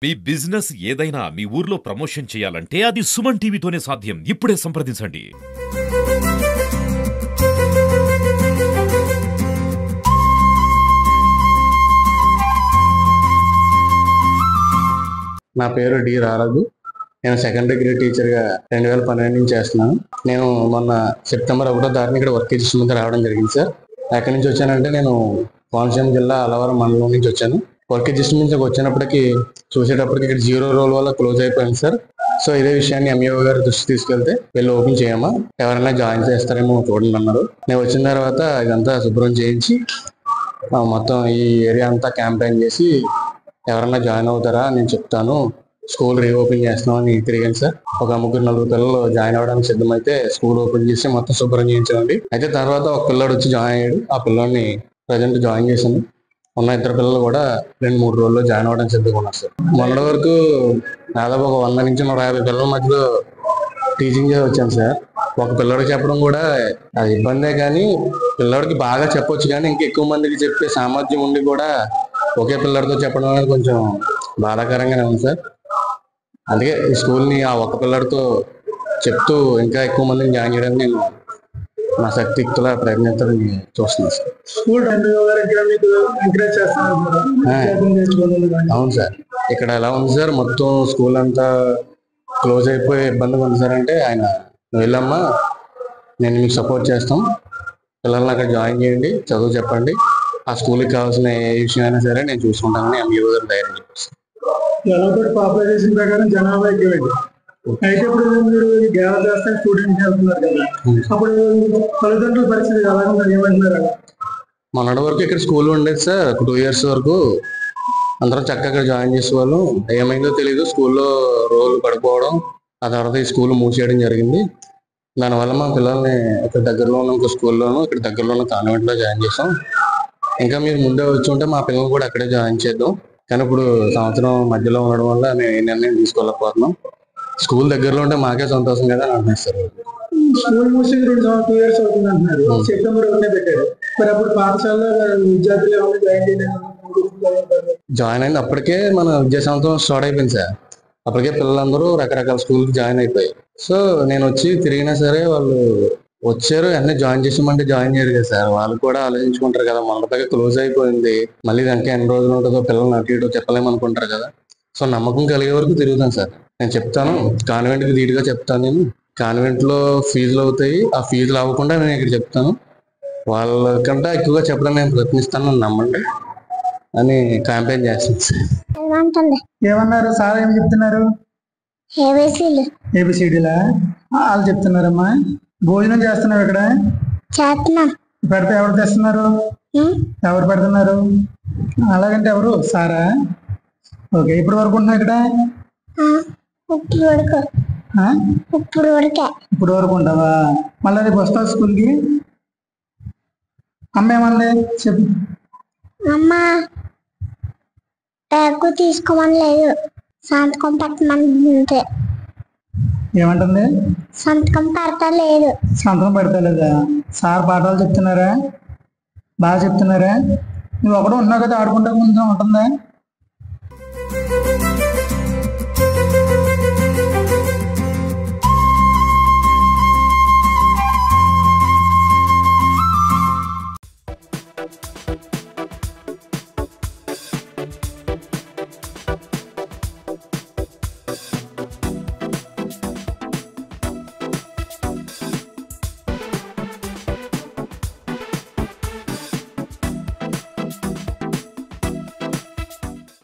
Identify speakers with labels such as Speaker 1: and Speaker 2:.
Speaker 1: మీ business ఏదైనా మీ ఊర్లో promotion చేయాలంటే అది సుమన్ టీవీతోనే సాధ్యం. ఇప్పుడే సంప్రదించండి.
Speaker 2: నా పేరు డి రారదు. నేను సెకండరీ గ్రేడ్ టీచర్గా 2012 నుంచి చేస్తున్నాను. నేను మొన్న సెప్టెంబర్ 1వ తారీఖున ఇక్కడ వర్క్ చేసి రావడం జరిగింది సార్. ఎక్కడి నుంచి వచ్చానంటే నేను కోనసీమ జిల్లా అలవరం మండలం నుంచి వచ్చాను. వర్క్ అడ్జస్ట్మెంట్ నుంచి వచ్చేటప్పటికి చూసేటప్పటికి ఇక్కడ 0 రోల్ వల్ల క్లోజ్ అయిపోయింది సార్. సో ఇదే విషయాన్ని ఎంఈఓ గారి దృష్టి తీసుకెళ్తే వెళ్ళి ఓపెన్ చేయమా, ఎవరైనా జాయిన్ చేస్తారేమో చూడండి అన్నారు. నేను వచ్చిన తర్వాత ఇదంతా శుభ్రం చేయించి మొత్తం ఈ ఏరియా అంతా క్యాంపెయిన్ చేసి ఎవరన్నా జాయిన్ అవుతారా నేను చెప్తాను, స్కూల్ రీఓపెన్ చేస్తున్నామని తిరిగాను సార్. ఒక 3-4 పిల్లలు జాయిన్ అవ్వడానికి సిద్ధమైతే స్కూల్ ఓపెన్ చేసి మొత్తం శుభ్రం చేయించామండి. అయితే తర్వాత ఒక పిల్లాడు వచ్చి జాయిన్ అయ్యాడు. ఆ పిల్లోడిని ప్రజెంట్ జాయిన్ చేశాను. ఉన్న 2 పిల్లలు కూడా 2-3 రోజుల్లో జాయిన్ అవ్వడానికి సిద్ధంగా ఉన్నారు సార్. మొన్నటి వరకు దాదాపు ఒక 100 నుంచి 150 పిల్లల మధ్యలో టీచింగ్ చేసి వచ్చాను సార్. ఒక పిల్లడికి చెప్పడం కూడా అది ఇబ్బందే, కానీ పిల్లడికి బాగా చెప్పొచ్చు, కానీ ఇంకా ఎక్కువ మందికి చెప్పే సామర్థ్యం ఉండి కూడా ఒకే పిల్లడితో చెప్పడం అనేది కొంచెం బాధాకరంగానే ఉంది సార్. అందుకే ఈ స్కూల్ని ఆ ఒక్క పిల్లడితో చెప్తూ ఇంకా ఎక్కువ మందిని జాయిన్ చేయడానికి నేను నా శక్తియుక్తులా ప్రయత్నించాలని చూస్తున్నాను సార్. అవును సార్, ఇక్కడ ఎలా ఉంది సార్, మొత్తం స్కూల్ అంతా క్లోజ్ అయిపోయి ఇబ్బందిగా ఉంది సార్. అంటే ఆయన వెళ్ళమ్మా, నేను మీకు సపోర్ట్ చేస్తాం, పిల్లల్ని అక్కడ జాయిన్ చేయండి, చదువు చెప్పండి, ఆ స్కూల్కి కావాల్సిన ఏ విషయం అయినా సరే నేను చూసుకుంటానని ఎంఈఓ గారు ధైర్యం చెప్పారు.
Speaker 3: పాపులేషన్ ప్రకారం జనాభా ఎక్కువ అయితే ఇప్పుడు మీరు గ్యాప్ చేస్తే స్టూడెంట్స్ వెళ్తున్నారు కదా, అప్పుడు తల్లిదండ్రుల పరిస్థితి ఎలా ఉంది, ఏమంటున్నారు?
Speaker 2: మొన్నటి వరకు ఇక్కడ స్కూల్ ఉండేది సార్. 2 years వరకు అందరం చక్కగా జాయిన్ చేసేవాళ్ళు. ఏమైందో తెలియదు, స్కూల్లో రోజులు పడిపోవడం, ఆ తర్వాత ఈ స్కూల్ మూసేయడం జరిగింది. దానివల్ల మా పిల్లల్ని ఇక్కడ దగ్గరలో ఉన్న ఇంకో స్కూల్లోనూ, ఇక్కడ దగ్గరలో ఉన్న కాన్వెంట్లో జాయిన్ చేసాం. ఇంకా మీరు ముందే వచ్చి ఉంటే మా పిల్లలు కూడా అక్కడే జాయిన్ చేద్దాం, కానీ ఇప్పుడు సంవత్సరం మధ్యలో ఉండడం వల్ల మేము ఏ నిర్ణయం తీసుకోలేకపోతున్నాం. స్కూల్ దగ్గరలో ఉంటే మాకే సంతోషం కదా అని అంటున్నారు సార్.
Speaker 3: స్కూల్ మూసి 2 years అవుతుంది అంటున్నారు. సెప్టెంబర్ 1 పెట్టారు. మరి అప్పుడు పాఠశాలలో విద్యార్థులు
Speaker 2: జాయిన్ అయింది. అప్పటికే మన విద్యా సంవత్సరం స్టార్ట్ అయిపోయింది సార్. అప్పటికే పిల్లలందరూ రకరకాల స్కూల్కి జాయిన్ అయిపోయాయి. సో నేను వచ్చి తిరిగినా సరే వాళ్ళు వచ్చారు, అన్నీ జాయిన్ చేసామంటే జాయిన్ చేయరు కదా సార్. వాళ్ళు కూడా ఆలోచించుకుంటారు కదా, మొదటగా క్లోజ్ అయిపోయింది, మళ్ళీ దానికి ఎన్ని రోజులు ఉంటుందో పిల్లల్ని అటు ఇటు చెప్పలేమనుకుంటారు కదా. సో నమ్మకం కలిగే వరకు తిరుగుతాను సార్. నేను చెప్తాను, కాన్వెంట్కి ధీటుగా చెప్తాను. నేను కాన్వెంట్లో ఫీజులు అవుతాయి, ఆ ఫీజులు అవ్వకుండా నేను ఇక్కడ చెప్తాను, వాళ్ళకంటే ఎక్కువగా చెప్పడానికి నేను ప్రయత్నిస్తాను, నమ్మండి అని క్యాంపెయిన్ చేస్తాను సార్.
Speaker 3: ఏమన్నారు సార్, ఏం చెప్తున్నారు? ఏబిసిడీలా వాళ్ళు చెప్తున్నారమ్మా. భోజనం చేస్తున్నావు ఇక్కడ? పెడితే ఎవరు తెస్తున్నారు? ఎవరు పెడుతున్నారు? అలాగంటే ఎవరు? సారా? ఓకే, ఇప్పుడు వరకు ఉంటున్నావు ఇక్కడ? ఇప్పుడు వరకు ఉంటావా? మళ్ళీ రేపు వస్తావు స్కూల్కి? అమ్మ ఏమంది చెప్పు.
Speaker 4: అమ్మా బ్యాగ్ తీసుకోమని లేదు, సంతకం పెట్టమంటే.
Speaker 3: ఏమంటుంది?
Speaker 4: సంతకం పెడతలేదు.
Speaker 3: సంతకం పెడతలేదా? సార్ పాఠాలు చెప్తున్నారా? బాగా చెప్తున్నారా? నువ్వు ఒకడు ఉన్నావు కదా, ఆడుకుంటా కొంచెం ఉంటుందా?